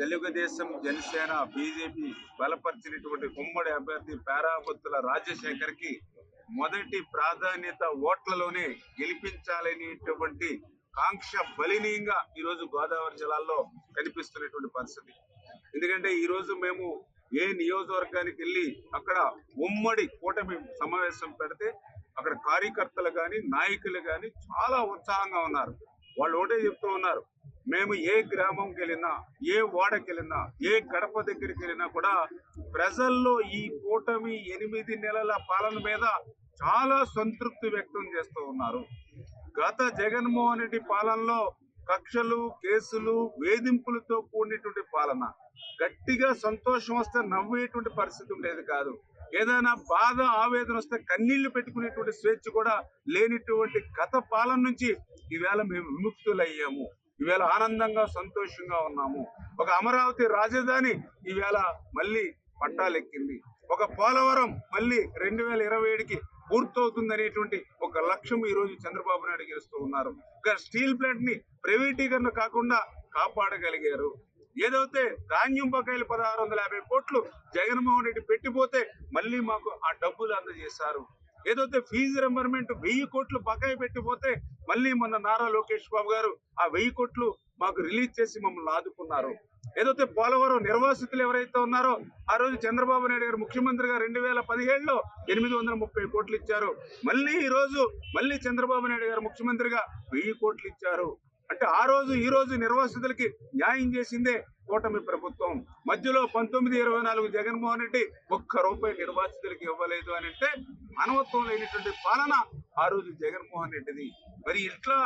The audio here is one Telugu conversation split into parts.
తెలుగుదేశం, జనసేన, బీజేపీ బలపరిచినటువంటి ఉమ్మడి అభ్యర్థి పేరాబత్తుల రాజశేఖర్‌కి మొదటి ప్రాధాన్యత ఓట్లలోనే గెలిపించాలనేటువంటి కాంక్ష బలీయంగా ఈరోజు గోదావరి జిల్లాలో కనిపిస్తున్నటువంటి పరిస్థితి. ఎందుకంటే ఈరోజు మేము ఏ నియోజకవర్గానికి వెళ్ళి అక్కడ ఉమ్మడి కూటమి సమావేశం పెడితే అక్కడ కార్యకర్తలు కానీ నాయకులు కానీ చాలా ఉత్సాహంగా ఉన్నారు. వాళ్ళు ఒకటే చెప్తూ ఉన్నారు, మేము ఏ గ్రామంకి వెళ్ళినా, ఏ వాడకి వెళ్ళినా, ఏ గడప దగ్గరికి వెళ్ళినా కూడా ప్రజల్లో ఈ కూటమి 8 నెలల పాలన మీద చాలా సంతృప్తి వ్యక్తం చేస్తూ ఉన్నారు. గత జగన్మోహన్ రెడ్డి పాలనలో కక్షలు, కేసులు, వేధింపులతో కూడినటువంటి పాలన. గట్టిగా సంతోషం వస్తే నవ్వేటువంటి పరిస్థితి ఉండేది కాదు. ఏదైనా బాధ, ఆవేదన వస్తే కన్నీళ్లు పెట్టుకునేటువంటి స్వేచ్ఛ కూడా లేనిటువంటి గత పాలన నుంచి ఈవేళ మేము విముక్తులయ్యాము. ఈవేళ ఆనందంగా, సంతోషంగా ఉన్నాము. ఒక అమరావతి రాజధాని ఈవేళ మళ్ళీ పట్టాలెక్కింది. ఒక పోలవరం మళ్ళీ 2027కి పూర్తవుతుందనేటువంటి ఒక లక్ష్యం ఈ రోజు చంద్రబాబు నాయుడు గెలుస్తూ ఉన్నారు. స్టీల్ ప్లాంట్ ని ప్రైవేటీకరణ కాకుండా కాపాడగలిగారు. ఏదైతే ధాన్యం బకాయిలు 1650 కోట్లు జగన్మోహన్ రెడ్డి పెట్టిపోతే మళ్ళీ మాకు ఆ డబ్బులు అందజేశారు. ఏదైతే ఫీజు రింబర్మెంట్ 1000 కోట్లు బకాయి పెట్టిపోతే మళ్ళీ మొన్న నారా లోకేష్ బాబు గారు ఆ 1000 కోట్లు మాకు రిలీజ్ చేసి మమ్మల్ని ఆదుకున్నారు. ఏదైతే పోలవరం నిర్వాసితులు ఎవరైతే ఉన్నారో ఆ రోజు చంద్రబాబు నాయుడు గారు ముఖ్యమంత్రిగా 2017లో 830 కోట్లు ఇచ్చారు. మళ్ళీ ఈ రోజు చంద్రబాబు నాయుడు గారు ముఖ్యమంత్రిగా 1000 కోట్లు ఇచ్చారు. అంటే ఆ రోజు ఈ రోజు నిర్వాసితులకి న్యాయం చేసిందే కూటమి ప్రభుత్వం. మధ్యలో 1924 జగన్మోహన్ రెడ్డి ₹1 నిర్వాసితులకి ఇవ్వలేదు అని అంటే మానవత్వం లేనటువంటి పాలన ఆ రోజు జగన్మోహన్ రెడ్డిది. మరి ఇట్లా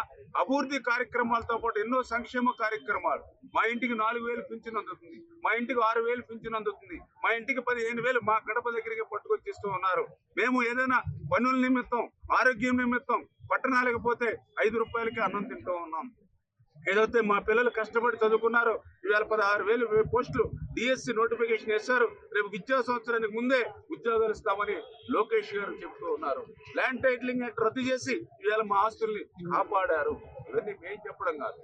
అభివృద్ధి కార్యక్రమాలతో పాటు ఎన్నో సంక్షేమ కార్యక్రమాలు. మా ఇంటికి 4000 పింఛన్ అందుతుంది, మా ఇంటికి 6000 పింఛన్ అందుతుంది, మా ఇంటికి 15,000 మా గడప దగ్గరికి పట్టుకొచ్చిస్తూ ఉన్నారు. మేము ఏదైనా పనుల నిమిత్తం, ఆరోగ్యం నిమిత్తం పట్టణాలకు పోతే ₹5కి అన్నం తింటూ ఉన్నాం. ఏదైతే మా పిల్లలు కష్టపడి చదువుకున్నారో ఇవాళ 16,000 పోస్టులు డిఎస్సి నోటిఫికేషన్ వేశారు. రేపు విద్యా సంవత్సరానికి ముందే ఉద్యోగాలు ఇస్తామని లోకేష్ గారు చెప్తూ ఉన్నారు. ల్యాండ్ టైటిలింగ్ యాక్ట్ రద్దు చేసి ఇవాళ మా ఆస్తుల్ని కాపాడారు. ఇవన్నీ మేము చెప్పడం కాదు,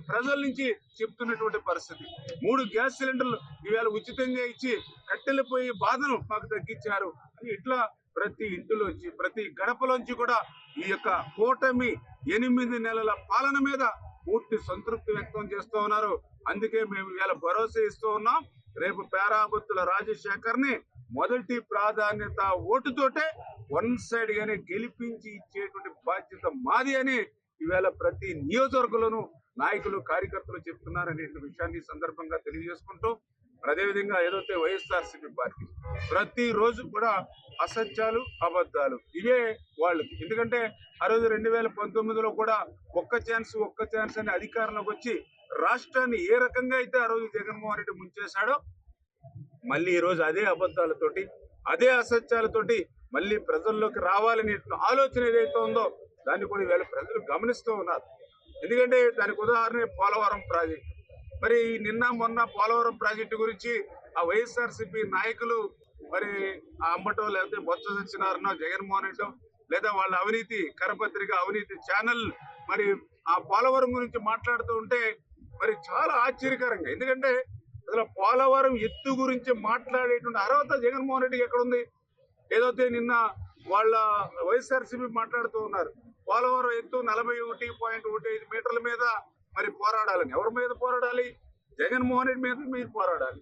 ప్రజల నుంచి చెప్తున్నటువంటి పరిస్థితి. 3 గ్యాస్ సిలిండర్లు ఇవాళ ఉచితంగా ఇచ్చి కట్టెలు పోయి బాధను మాకు తగ్గించారు అని ఇట్లా ప్రతి ఇంటిలోంచి, ప్రతి గడపలోంచి కూడా ఈ యొక్క కూటమి 8 నెలల పాలన మీద పూర్తి సంతృప్తి వ్యక్తం చేస్తూ ఉన్నారు. అందుకే మేము ఇవాళ భరోసా ఇస్తూ ఉన్నాం, రేపు పేరాబత్తుల రాజశేఖర్ ని మొదటి ప్రాధాన్యత ఓటుతోటే వన్ సైడ్ గానే గెలిపించి ఇచ్చేటువంటి బాధ్యత మాది అని ఇవాళ ప్రతి నియోజకవర్గంలోనూ నాయకులు, కార్యకర్తలు చెప్తున్నారనే విషయాన్ని సందర్భంగా తెలియజేసుకుంటూ, అదేవిధంగా ఏదైతే వైఎస్ఆర్సీపీ పార్టీ ప్రతిరోజు కూడా అసత్యాలు, అబద్ధాలు ఇవే వాళ్ళకి. ఎందుకంటే ఆ రోజు 2019లో కూడా ఒక్క ఛాన్స్ అని అధికారంలోకి వచ్చి రాష్ట్రాన్ని ఏ రకంగా అయితే ఆ రోజు జగన్మోహన్ రెడ్డి ముంచేశాడో మళ్ళీ ఈ రోజు అదే అబద్ధాలతోటి, అదే అసత్యాలతోటి మళ్ళీ ప్రజల్లోకి రావాలనే ఆలోచన ఏదైతే ఉందో దాన్ని కూడా ఈవేళ ప్రజలు గమనిస్తూ ఉన్నారు. ఎందుకంటే దానికి ఉదాహరణ పోలవరం ప్రాజెక్టు. మరి నిన్న మొన్న పోలవరం ప్రాజెక్టు గురించి ఆ వైఎస్ఆర్సీపీ నాయకులు మరి ఆ అంబటో లేకపోతే బొత్స సత్యనారాయణ, జగన్మోహన్ రెడ్డి లేదా వాళ్ళ అవినీతి కరపత్రిక, అవినీతి ఛానల్ మరి ఆ పోలవరం గురించి మాట్లాడుతూ ఉంటే మరి చాలా ఆశ్చర్యకరంగా. ఎందుకంటే అసలు పోలవరం ఎత్తు గురించి మాట్లాడేటువంటి అర్హత జగన్మోహన్ రెడ్డికి ఎక్కడుంది? ఏదైతే నిన్న వాళ్ళ వైఎస్ఆర్సీపీ మాట్లాడుతూ ఉన్నారు, పోలవరం ఎత్తు 41.15 మీటర్ల మీద మరి పోరాడాలని. ఎవరి మీద పోరాడాలి? జగన్మోహన్ రెడ్డి మీద మీరు పోరాడాలి.